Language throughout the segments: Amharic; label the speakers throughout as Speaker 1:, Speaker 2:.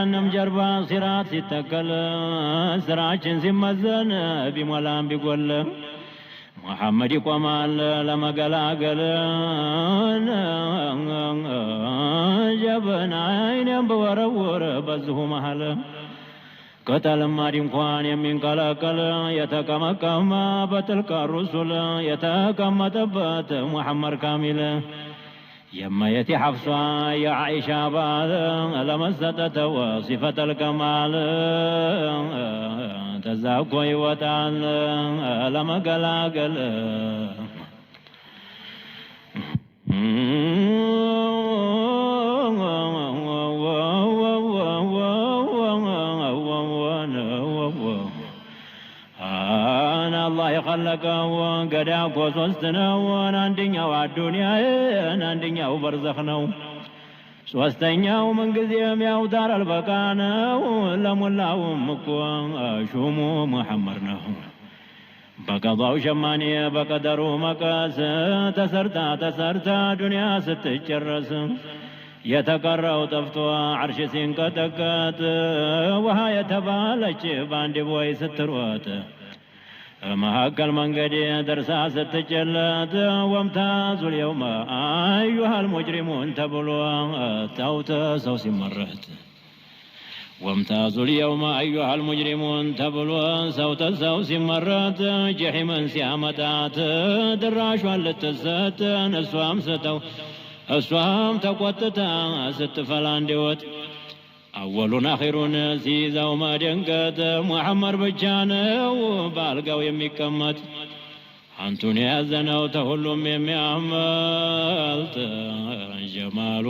Speaker 1: ከጀሃነም ጀርባ ሲራት ሲተከል ስራችን ሲመዘን ቢሞላም ቢጎል ሙሐመድ ይቆማል ለመገላገል ጀበና አይኔም በወረወረ በዚሁ መሃል ቅጠልማ ድንኳን የሚንቀለቀል የተቀመቀመ በጥልቀ ሩሱል የተቀመጠበት ሙሐመድ ካሚል የማየት ሐፍሷ የዓኢሻ ባል ለመሰጠተው ሲፈተል ከማል ተዛኮ ይወጣል ለመገላገል አላህ የኸለቀው ገዳ እኮ ሶስት ነው። አንደኛው አዱንያ አንደኛው በርዘኽ ነው። ሶስተኛው ምንጊዜም ያው ዳረል በቃ ነው። ለሞላውም እኮ ሹሙ ሙሐመድ ነው። በቀዷው ሸማኔ በቀደሩ መቀስ ተሰርታ ዱንያ ስትጨረስ የተቀረው ጠፍቶ ዓርሽ ሲንቀጠቀጥ ውሃ የተባለች በአንድ ቦይ ስትሮጥ መሀከል መንገድ ደርሳ ስትጨለት ወምታዙል የውመ አዩሃል ሙጅሪሙን ተብሎ ታውተ ሰው ሲመረት ወምታዙል የውመ አዩሃል ሙጅሪሙን ተብሎ ሰው ሲመረት ጀሒመን ሲያመጣት ድራሿን ልትሰጥ እሷም ተቆጥታ ስትፈላ እንዲወጥ አወሉን አኺሩን ሲይዘው መደንገጥ ሙሐመድ ብቻ ነው በአልጋው የሚቀመጥ አንቱን የያዘነው ተሁሉም የሚያመልጥ ጀማሉ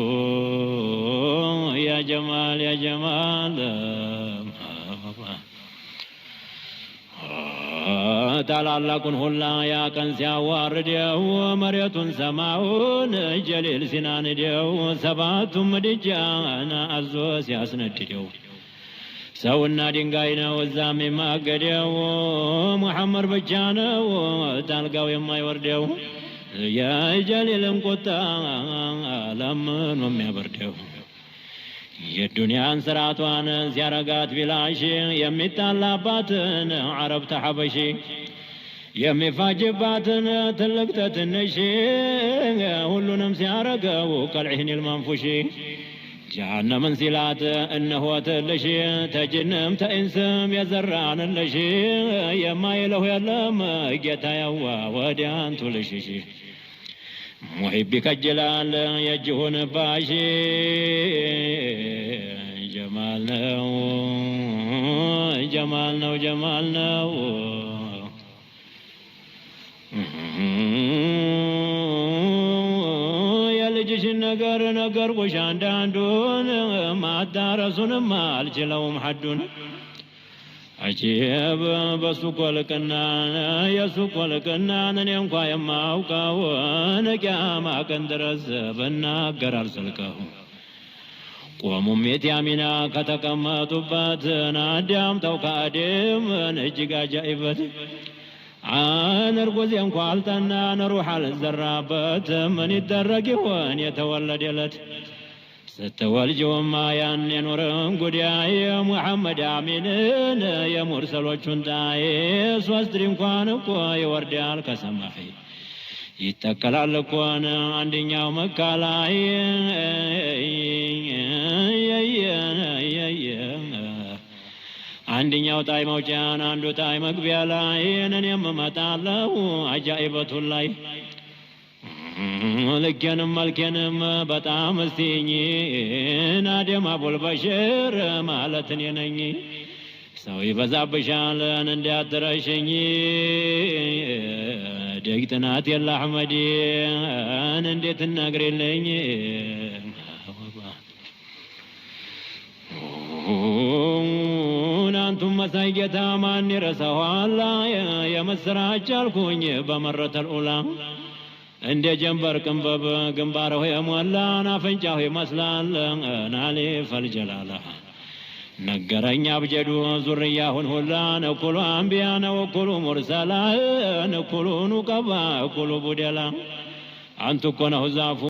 Speaker 1: ያ ጀማል ታላላቁን ሁላ ያቀን ሲያዋርደው መሬቱን ሰማውን ጀሊል ሲናንደው ሰባቱም ምድጃን አዞ ሲያስነድደው ሰውና ድንጋይ ነው እዛም የማገደው ሙሐመድ ብቻ ነው ታልጋው የማይወርደው የጀሊልን ቁጣ ለምኖ የሚያበርደው የዱንያን ስራቷን ሲያረጋት ቢላሽ የሚጣላባትን ዓረብ ተሐበሺ የሚፋጅባትን ትልቅ ተትንሽ ሁሉንም ሲያረገው ከልዕህኒል መንፉሺ ጀሃነምን ሲላት እነሆ ትልሽ ተጅንም ተኢንስም የዘራንልሽ የማይለው የለም ጌታ ያዋ ወዲያንቱ ልሽሽ ሙሒብ ይከጅላል የእጅሁን ባሽ ጀማል ነው የልጅሽን ነገርኩሽ አንዳንዱን ማዳረሱንም አልችለውም ሐዱን አጂብ በሱ ኮልቅናን የሱ ኮልቅናን እኔ እንኳ የማውቀውን ቂያማ ቀን ድረስ ብናገር አልዘልቀው ቆሙም የቲያሚና ከተቀመጡበት አዳምጠው ከአደምን እጅግ አጃኢበት እርጉዝ እንኳ አልጠናን ሩሕ አልዘራበት ምን ይደረግ ይሆን የተወለደለት ስትወልጅውማ ያን የኖርን ጉዳይ ሙሐመድ አሚንን የሙርሰሎቹን ጣይ ሶስት ድንኳን እኮ ይወርዳል ከሰማይ ይተከላል እኮን አንደኛው መካ ላይ አንደኛው ጣይ መውጫን አንዱ ጣይ መግቢያ ላይ እኔም እመጣለሁ አጃኢበቱን ላይ ልኬንም መልኬንም በጣም እስቲኝ አደም አቡል በሽር ማለት እኔ ነኝ ሰው ይበዛብሻልን እንዳትረሽኝ ደግ ጥናት የለ አሕመድን እንዴት እናግሬልኝ አንቱም መሳይ ጌታ ማን ይረሳዋል የምስራች አልኩኝ በመረተል ኡላ እንደ ጀንበር ቅንበብ ግንባርሁ የሞላን አፍንጫሁ ይመስላል ናሊ ፈልጀላላ ነገረኛ አብጀዱ ዙርያሁን ሁላን እኩሉ አንቢያነ ወኩሉ ሙርሰላን እኩሉ ኑቀባ እኩሉ ቡደላ አንቱ እኮ ነህ ዛፉ